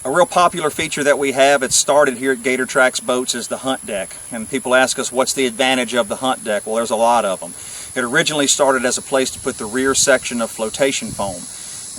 A real popular feature that we have, it started here at Gator Trax Boats, is the hunt deck. And people ask us, what's the advantage of the hunt deck? Well, there's a lot of them. It originally started as a place to put the rear section of flotation foam.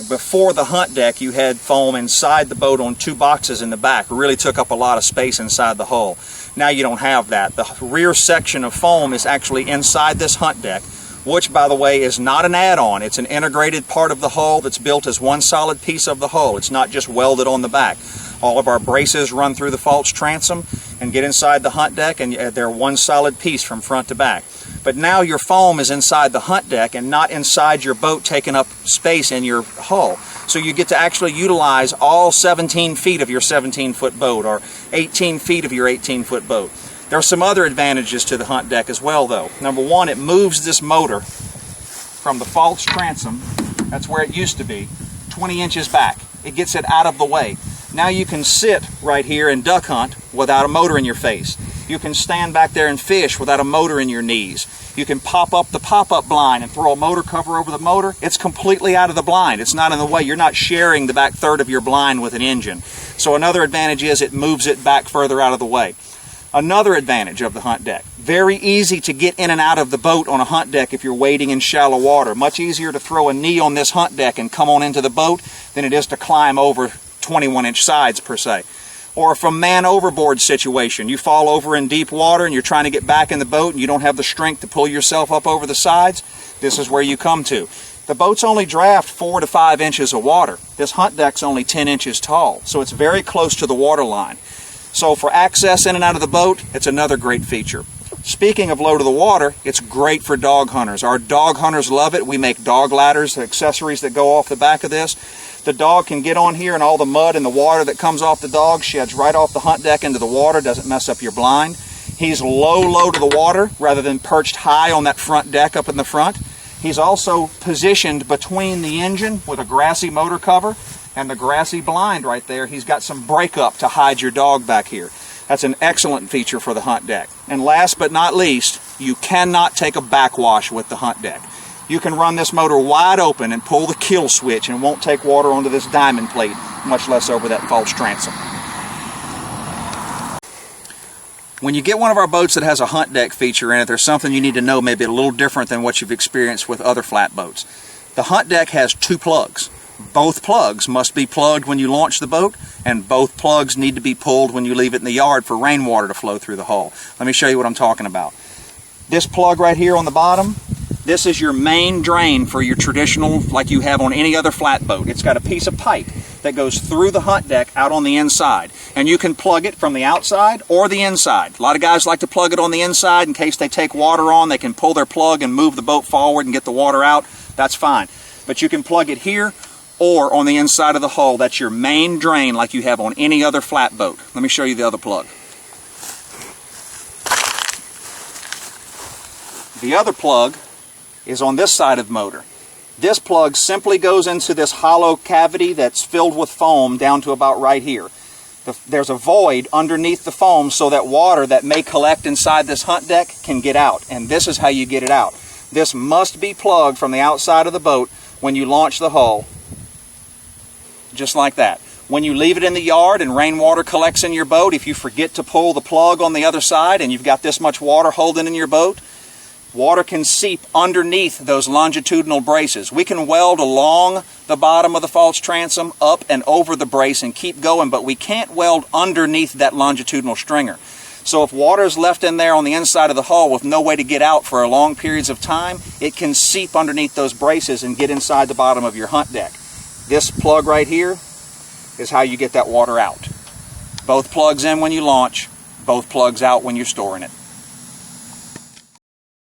Before the hunt deck, you had foam inside the boat on two boxes in the back. It really took up a lot of space inside the hull. Now you don't have that. The rear section of foam is actually inside this hunt deck, which, by the way, is not an add-on. It's an integrated part of the hull that's built as one solid piece of the hull. It's not just welded on the back. All of our braces run through the false transom and get inside the hunt deck, and they're one solid piece from front to back. But now your foam is inside the hunt deck and not inside your boat, taking up space in your hull. So you get to actually utilize all 17 feet of your 17-foot boat, or 18 feet of your 18-foot boat. There are some other advantages to the hunt deck as well, though. Number one, it moves this motor from the false transom, that's where it used to be, 20 inches back. It gets it out of the way. Now you can sit right here and duck hunt without a motor in your face. You can stand back there and fish without a motor in your knees. You can pop up the pop-up blind and throw a motor cover over the motor. It's completely out of the blind. It's not in the way. You're not sharing the back third of your blind with an engine. So another advantage is it moves it back further out of the way. Another advantage of the hunt deck, very easy to get in and out of the boat on a hunt deck if you're wading in shallow water. Much easier to throw a knee on this hunt deck and come on into the boat than it is to climb over 21-inch sides per se. Or from man overboard situation, you fall over in deep water and you're trying to get back in the boat and you don't have the strength to pull yourself up over the sides, this is where you come to. The boats only draft 4 to 5 inches of water. This hunt deck's only 10 inches tall, so it's very close to the water line. So for access in and out of the boat, it's another great feature. Speaking of low to the water, it's great for dog hunters. Our dog hunters love it. We make dog ladders, the accessories that go off the back of this. The dog can get on here and all the mud and the water that comes off the dog sheds right off the hunt deck into the water, doesn't mess up your blind. He's low to the water rather than perched high on that front deck up in the front. He's also positioned between the engine with a grassy motor cover and the grassy blind right there. He's got some breakup to hide your dog back here. That's an excellent feature for the hunt deck. And last but not least, you cannot take a backwash with the hunt deck. You can run this motor wide open and pull the kill switch and it won't take water onto this diamond plate, much less over that false transom. When you get one of our boats that has a hunt deck feature in it, there's something you need to know, maybe a little different than what you've experienced with other flat boats. The hunt deck has two plugs. Both plugs must be plugged when you launch the boat, and both plugs need to be pulled when you leave it in the yard for rainwater to flow through the hull. Let me show you what I'm talking about. This plug right here on the bottom, this is your main drain for your traditional, like you have on any other flat boat. It's got a piece of pipe that goes through the hunt deck out on the inside, and you can plug it from the outside or the inside. A lot of guys like to plug it on the inside in case they take water on. They can pull their plug and move the boat forward and get the water out. That's fine. But you can plug it here or on the inside of the hull. That's your main drain like you have on any other flat boat. Let me show you the other plug. The other plug is on this side of the motor. This plug simply goes into this hollow cavity that's filled with foam down to about right here. There's a void underneath the foam so that water that may collect inside this hunt deck can get out, and this is how you get it out. This must be plugged from the outside of the boat when you launch the hull, just like that. When you leave it in the yard and rainwater collects in your boat, if you forget to pull the plug on the other side and you've got this much water holding in your boat, water can seep underneath those longitudinal braces. We can weld along the bottom of the false transom, up and over the brace and keep going, but we can't weld underneath that longitudinal stringer. So if water is left in there on the inside of the hull with no way to get out for long periods of time, it can seep underneath those braces and get inside the bottom of your hunt deck. This plug right here is how you get that water out. Both plugs in when you launch, both plugs out when you're storing it.